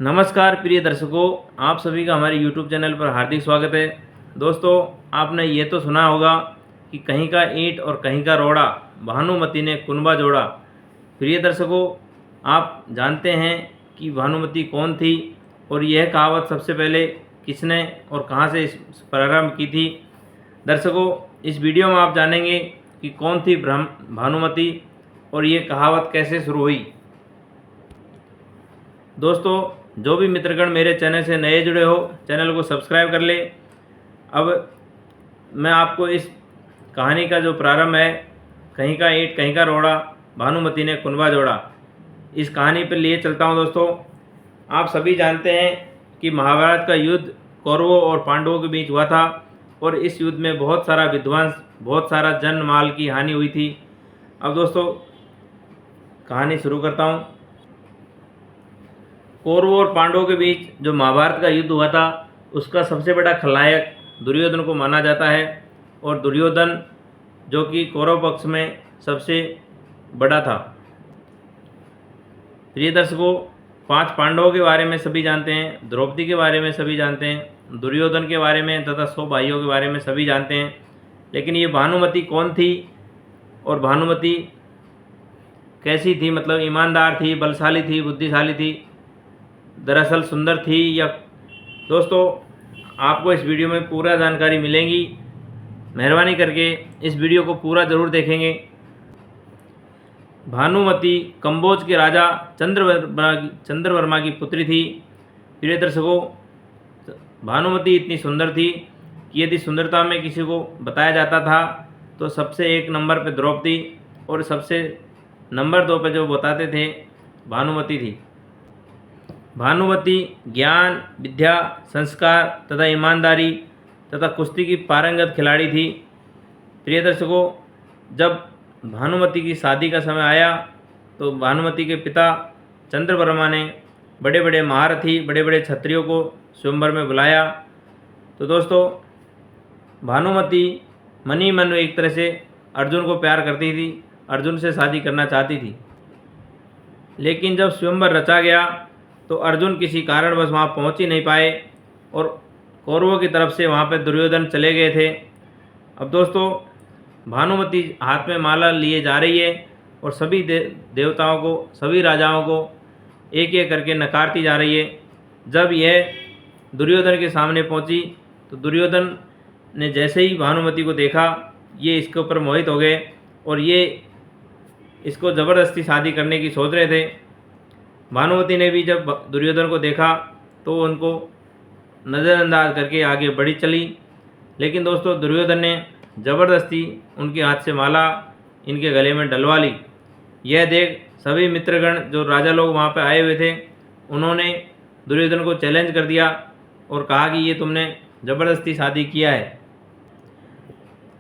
नमस्कार प्रिय दर्शकों, आप सभी का हमारे YouTube चैनल पर हार्दिक स्वागत है। दोस्तों, आपने ये तो सुना होगा कि कहीं का ईंट और कहीं का रोड़ा, भानुमति ने कुनबा जोड़ा। प्रिय दर्शकों, आप जानते हैं कि भानुमति कौन थी और यह कहावत सबसे पहले किसने और कहां से प्रारंभ की थी। दर्शकों, इस वीडियो में आप जानेंगे कि कौन थी भानुमति और ये कहावत कैसे शुरू हुई। दोस्तों, जो भी मित्रगण मेरे चैनल से नए जुड़े हो, चैनल को सब्सक्राइब कर ले। अब मैं आपको इस कहानी का जो प्रारंभ है, कहीं का ईंट कहीं का रोड़ा, भानुमति ने कुनबा जोड़ा, इस कहानी पर लिए चलता हूं। दोस्तों, आप सभी जानते हैं कि महाभारत का युद्ध कौरवों और पांडवों के बीच हुआ था और इस युद्ध में बहुत सारा विध्वंस, बहुत सारा जन माल की हानि हुई थी। अब दोस्तों, कहानी शुरू करता हूँ। कौरवों और पांडवों के बीच जो महाभारत का युद्ध हुआ था, उसका सबसे बड़ा खलनायक दुर्योधन को माना जाता है और दुर्योधन जो कि कौरव पक्ष में सबसे बड़ा था। प्रिय दर्शकों, 5 पांडवों के बारे में सभी जानते हैं, द्रौपदी के बारे में सभी जानते हैं, दुर्योधन के बारे में तथा 100 भाइयों के बारे में सभी जानते हैं। लेकिन ये भानुमति कौन थी और भानुमति कैसी थी, मतलब ईमानदार थी, बलशाली थी, बुद्धिशाली थी, दरअसल सुंदर थी या। दोस्तों, आपको इस वीडियो में पूरा जानकारी मिलेगी। मेहरबानी करके इस वीडियो को पूरा ज़रूर देखेंगे। भानुमति कंबोज के राजा चंद्रवर्मा की पुत्री थी। प्रिय दर्शकों, भानुमति इतनी सुंदर थी कि यदि सुंदरता में किसी को बताया जाता था तो सबसे 1 नंबर पर द्रौपदी और सबसे नंबर 2 पर जो बताते थे, भानुमति थी। भानुमति ज्ञान, विद्या, संस्कार तथा ईमानदारी तथा कुश्ती की पारंगत खिलाड़ी थी। प्रिय दर्शकों, जब भानुमति की शादी का समय आया तो भानुमति के पिता चंद्रवर्मा ने बड़े बड़े महारथी, बड़े बड़े क्षत्रियों को स्वयंवर में बुलाया। तो दोस्तों, भानुमति मनी मन एक तरह से अर्जुन को प्यार करती थी, अर्जुन से शादी करना चाहती थी। लेकिन जब स्वयंवर रचा गया तो अर्जुन किसी कारणवश वहाँ पहुँच ही नहीं पाए और कौरवों की तरफ से वहाँ पर दुर्योधन चले गए थे। अब दोस्तों, भानुमति हाथ में माला लिए जा रही है और सभी देवताओं को, सभी राजाओं को एक एक करके नकारती जा रही है। जब यह दुर्योधन के सामने पहुँची तो दुर्योधन ने जैसे ही भानुमति को देखा, ये इसके ऊपर मोहित हो गए और ये इसको ज़बरदस्ती शादी करने की सोच रहे थे। भानुमति ने भी जब दुर्योधन को देखा तो उनको नज़रअंदाज करके आगे बढ़ी चली। लेकिन दोस्तों, दुर्योधन ने ज़बरदस्ती उनके हाथ से माला इनके गले में डलवा ली। यह देख सभी मित्रगण जो राजा लोग वहाँ पर आए हुए थे, उन्होंने दुर्योधन को चैलेंज कर दिया और कहा कि ये तुमने ज़बरदस्ती शादी किया है,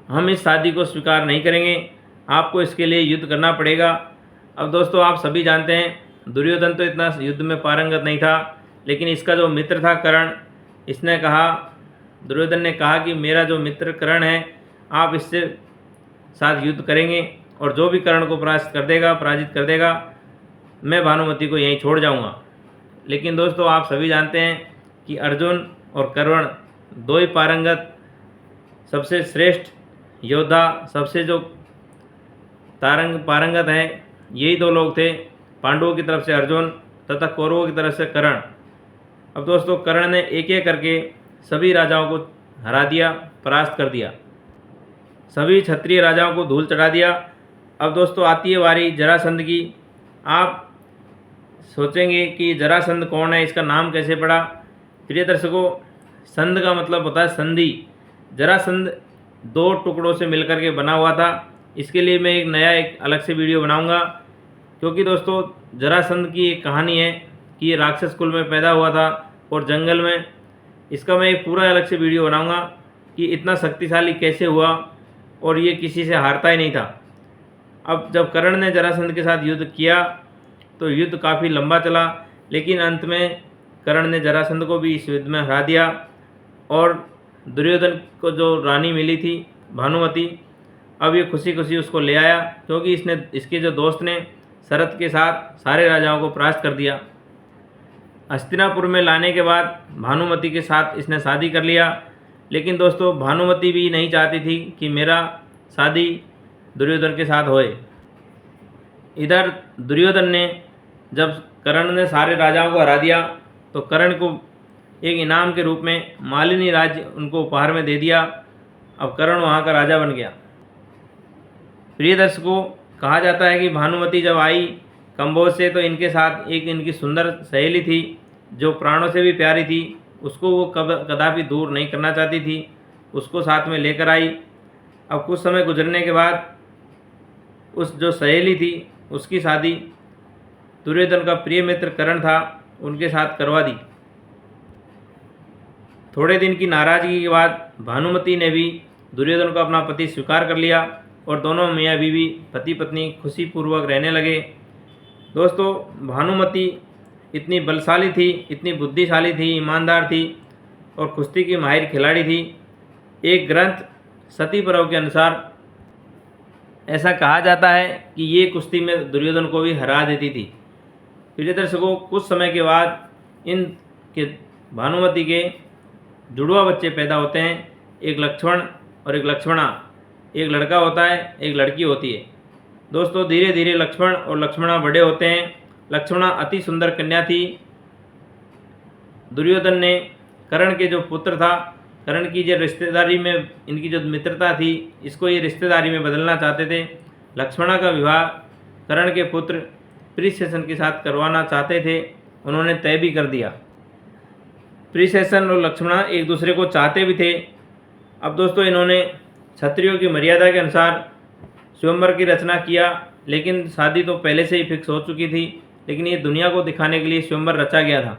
हम इस शादी को स्वीकार नहीं करेंगे, आपको इसके लिए युद्ध करना पड़ेगा। अब दोस्तों, आप सभी जानते हैं दुर्योधन तो इतना युद्ध में पारंगत नहीं था, लेकिन इसका जो मित्र था कर्ण, इसने कहा, दुर्योधन ने कहा कि मेरा जो मित्र कर्ण है, आप इससे साथ युद्ध करेंगे और जो भी कर्ण को पराजित कर देगा, मैं भानुमति को यहीं छोड़ जाऊंगा। लेकिन दोस्तों, आप सभी जानते हैं कि अर्जुन और कर्ण 2 ही पारंगत, सबसे श्रेष्ठ योद्धा, सबसे जो पारंगत हैं, यही 2 लोग थे, पांडवों की तरफ से अर्जुन तथा कौरवों की तरफ से कर्ण। अब दोस्तों, कर्ण ने एक एक करके सभी राजाओं को हरा दिया, परास्त कर दिया, सभी क्षत्रिय राजाओं को धूल चढ़ा दिया। अब दोस्तों, आती है बारी जरासंध की। आप सोचेंगे कि जरासंध कौन है, इसका नाम कैसे पड़ा। प्रिय दर्शकों, संध का मतलब होता है संधि। जरासंध 2 टुकड़ों से मिलकर के बना हुआ था। इसके लिए मैं एक अलग से वीडियो बनाऊंगा, क्योंकि दोस्तों, जरासंध की एक कहानी है कि ये राक्षस कुल में पैदा हुआ था और जंगल में। इसका मैं एक पूरा अलग से वीडियो बनाऊंगा कि इतना शक्तिशाली कैसे हुआ और ये किसी से हारता ही नहीं था। अब जब कर्ण ने जरासंध के साथ युद्ध किया तो युद्ध काफ़ी लंबा चला, लेकिन अंत में कर्ण ने जरासंध को भी इस युद्ध में हरा दिया और दुर्योधन को जो रानी मिली थी भानुमति, अब ये खुशी खुशी उसको ले आया, क्योंकि इसके जो दोस्त ने शरत के साथ सारे राजाओं को परास्त कर दिया। हस्तिनापुर में लाने के बाद भानुमति के साथ इसने शादी कर लिया। लेकिन दोस्तों भानुमति भी नहीं चाहती थी कि मेरा शादी दुर्योधन के साथ होए। इधर दुर्योधन ने जब कर्ण ने सारे राजाओं को हरा दिया तो कर्ण को एक इनाम के रूप में मालिनी राज्य उनको उपहार में दे दिया। अब कर्ण वहाँ का राजा बन गया। प्रिय दर्शकों, कहा जाता है कि भानुमति जब आई कंबोज से तो इनके साथ एक इनकी सुंदर सहेली थी जो प्राणों से भी प्यारी थी। उसको वो कदापि दूर नहीं करना चाहती थी, उसको साथ में लेकर आई। अब कुछ समय गुजरने के बाद उस जो सहेली थी उसकी शादी दुर्योधन का प्रिय मित्र कर्ण था उनके साथ करवा दी। थोड़े दिन की नाराज़गी के बाद भानुमति ने भी दुर्योधन को अपना पति स्वीकार कर लिया और दोनों मियाँ बीवी पति पत्नी खुशीपूर्वक रहने लगे। दोस्तों भानुमति इतनी बलशाली थी, इतनी बुद्धिशाली थी, ईमानदार थी और कुश्ती की माहिर खिलाड़ी थी। एक ग्रंथ सती पर्व के अनुसार ऐसा कहा जाता है कि ये कुश्ती में दुर्योधन को भी हरा देती थी। प्रिय दर्शकों, कुछ समय के बाद इन के भानुमति के जुड़वा बच्चे पैदा होते हैं, एक लक्ष्मण और एक लक्ष्मणा। एक लड़का होता है, एक लड़की होती है। दोस्तों धीरे धीरे लक्ष्मण और लक्ष्मणा बड़े होते हैं। लक्ष्मणा अति सुंदर कन्या थी। दुर्योधन ने कर्ण के जो पुत्र था, कर्ण की जो रिश्तेदारी में इनकी जो मित्रता थी, इसको ये रिश्तेदारी में बदलना चाहते थे। लक्ष्मणा का विवाह कर्ण के पुत्र प्रियसेन के साथ करवाना चाहते थे। उन्होंने तय भी कर दिया। प्रियसेन और लक्ष्मणा एक दूसरे को चाहते भी थे। अब दोस्तों इन्होंने क्षत्रियों की मर्यादा के अनुसार स्वयंवर की रचना किया, लेकिन शादी तो पहले से ही फिक्स हो चुकी थी। लेकिन ये दुनिया को दिखाने के लिए स्वयंवर रचा गया था।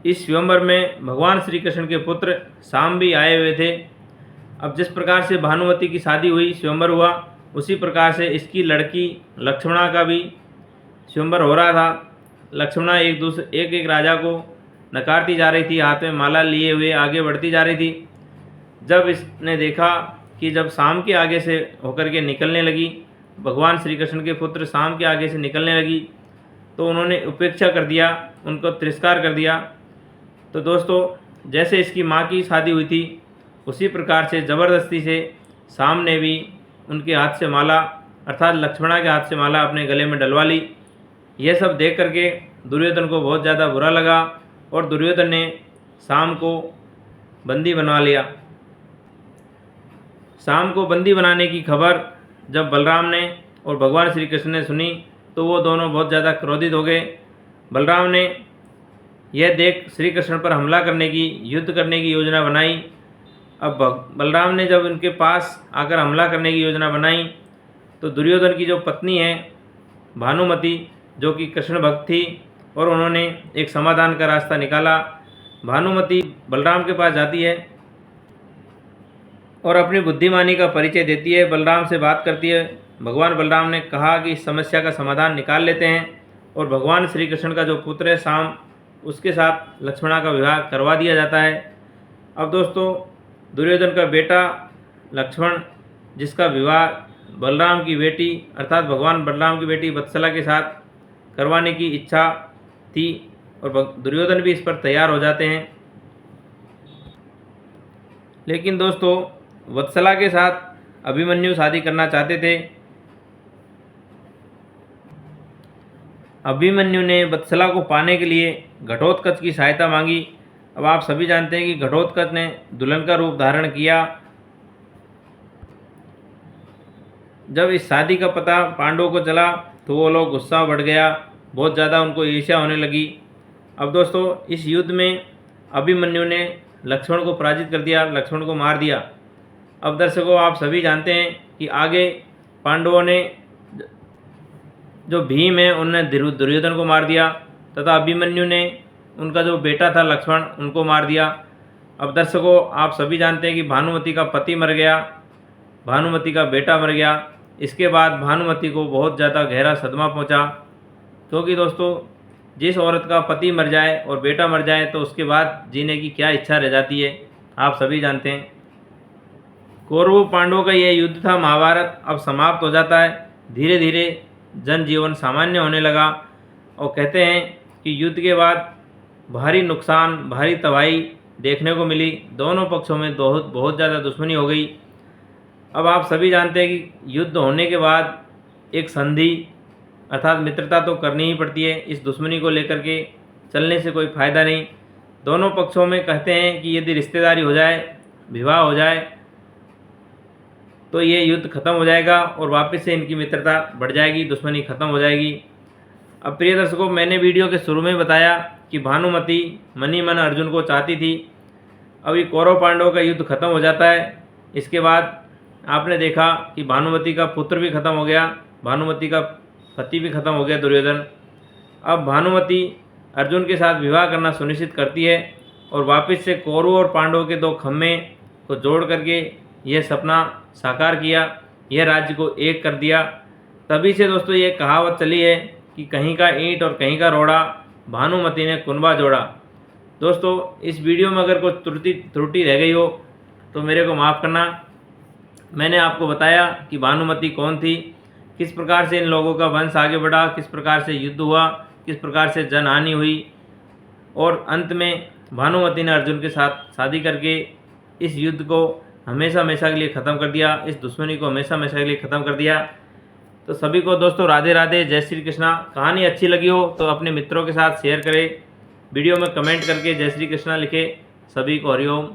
इस स्वयंवर में भगवान श्री कृष्ण के पुत्र शाम भी आए हुए थे। अब जिस प्रकार से भानुमति की शादी हुई, स्वयंवर हुआ, उसी प्रकार से इसकी लड़की लक्ष्मणा का भी स्वयंवर हो रहा था। लक्ष्मणा एक राजा को नकारती जा रही थी, हाथ में माला लिए हुए आगे बढ़ती जा रही थी। जब इसने देखा कि जब शाम के आगे से होकर के निकलने लगी, भगवान श्री कृष्ण के पुत्र शाम के आगे से निकलने लगी, तो उन्होंने उपेक्षा कर दिया, उनको तिरस्कार कर दिया। तो दोस्तों जैसे इसकी माँ की शादी हुई थी, उसी प्रकार से ज़बरदस्ती से शाम ने भी उनके हाथ से माला अर्थात लक्ष्मणा के हाथ से माला अपने गले में डलवा ली। यह सब देख करके दुर्योधन को बहुत ज़्यादा बुरा लगा और दुर्योधन ने शाम को बंदी बनवा लिया। शाम को बंदी बनाने की खबर जब बलराम ने और भगवान श्री कृष्ण ने सुनी तो वो दोनों बहुत ज़्यादा क्रोधित हो गए। बलराम ने यह देख श्री कृष्ण पर हमला करने की, युद्ध करने की योजना बनाई। अब बलराम ने जब उनके पास आकर हमला करने की योजना बनाई तो दुर्योधन की जो पत्नी है भानुमति, जो कि कृष्ण भक्त थी, और उन्होंने एक समाधान का रास्ता निकाला। भानुमति बलराम के पास जाती है और अपनी बुद्धिमानी का परिचय देती है, बलराम से बात करती है। भगवान बलराम ने कहा कि इस समस्या का समाधान निकाल लेते हैं और भगवान श्री कृष्ण का जो पुत्र है शाम, उसके साथ लक्ष्मणा का विवाह करवा दिया जाता है। अब दोस्तों दुर्योधन का बेटा लक्ष्मण, जिसका विवाह बलराम की बेटी अर्थात भगवान बलराम की बेटी वत्सला के साथ करवाने की इच्छा थी, और दुर्योधन भी इस पर तैयार हो जाते हैं। लेकिन दोस्तों वत्सला के साथ अभिमन्यु शादी करना चाहते थे। अभिमन्यु ने वत्सला को पाने के लिए घटोत्कच की सहायता मांगी। अब आप सभी जानते हैं कि घटोत्कच ने दुल्हन का रूप धारण किया। जब इस शादी का पता पांडवों को चला तो वो लोग गुस्सा बढ़ गया, बहुत ज़्यादा उनको ईर्ष्या होने लगी। अब दोस्तों इस युद्ध में अभिमन्यु ने लक्ष्मण को पराजित कर दिया, लक्ष्मण को मार दिया। अब दर्शकों आप सभी जानते हैं कि आगे पांडवों ने जो भीम है उनने दुर्योधन को मार दिया तथा अभिमन्यु ने उनका जो बेटा था लक्ष्मण उनको मार दिया। अब दर्शकों आप सभी जानते हैं कि भानुमति का पति मर गया, भानुमति का बेटा मर गया। इसके बाद भानुमति को बहुत ज़्यादा गहरा सदमा पहुंचा, क्योंकि दोस्तों जिस औरत का पति मर जाए और बेटा मर जाए तो उसके बाद जीने की क्या इच्छा रह जाती है, आप सभी जानते हैं। कौरवों पांडवों का यह युद्ध था महाभारत, अब समाप्त हो जाता है। धीरे धीरे जनजीवन सामान्य होने लगा और कहते हैं कि युद्ध के बाद भारी नुकसान, भारी तबाही देखने को मिली। दोनों पक्षों में बहुत ज़्यादा दुश्मनी हो गई। अब आप सभी जानते हैं कि युद्ध होने के बाद एक संधि अर्थात मित्रता तो करनी ही पड़ती है। इस दुश्मनी को लेकर के चलने से कोई फ़ायदा नहीं। दोनों पक्षों में कहते हैं कि यदि रिश्तेदारी हो जाए, विवाह हो जाए, तो ये युद्ध खत्म हो जाएगा और वापस से इनकी मित्रता बढ़ जाएगी, दुश्मनी खत्म हो जाएगी। अब प्रिय दर्शकों, मैंने वीडियो के शुरू में बताया कि भानुमति मन ही मन अर्जुन को चाहती थी। अभी कौरव पांडवों का युद्ध खत्म हो जाता है। इसके बाद आपने देखा कि भानुमति का पुत्र भी खत्म हो गया, भानुमति का पति भी खत्म हो गया दुर्योधन। अब भानुमति अर्जुन के साथ विवाह करना सुनिश्चित करती है और वापस से कौरव और पांडवों के दो खम्भे को जोड़ करके यह सपना साकार किया, यह राज्य को एक कर दिया। तभी से दोस्तों ये कहावत चली है कि कहीं का ईंट और कहीं का रोड़ा, भानुमति ने कुनबा जोड़ा। दोस्तों, इस वीडियो में अगर कोई त्रुटि रह गई हो तो मेरे को माफ़ करना। मैंने आपको बताया कि भानुमति कौन थी, किस प्रकार से इन लोगों का वंश आगे बढ़ा, किस प्रकार से युद्ध हुआ, किस प्रकार से जनहानि हुई और अंत में भानुमति ने अर्जुन के साथ शादी करके इस युद्ध को हमेशा हमेशा के लिए ख़त्म कर दिया, इस दुश्मनी को हमेशा हमेशा के लिए ख़त्म कर दिया। तो सभी को दोस्तों राधे राधे, जय श्री कृष्णा। कहानी अच्छी लगी हो तो अपने मित्रों के साथ शेयर करें, वीडियो में कमेंट करके जय श्री कृष्णा लिखें। सभी को हरिओम।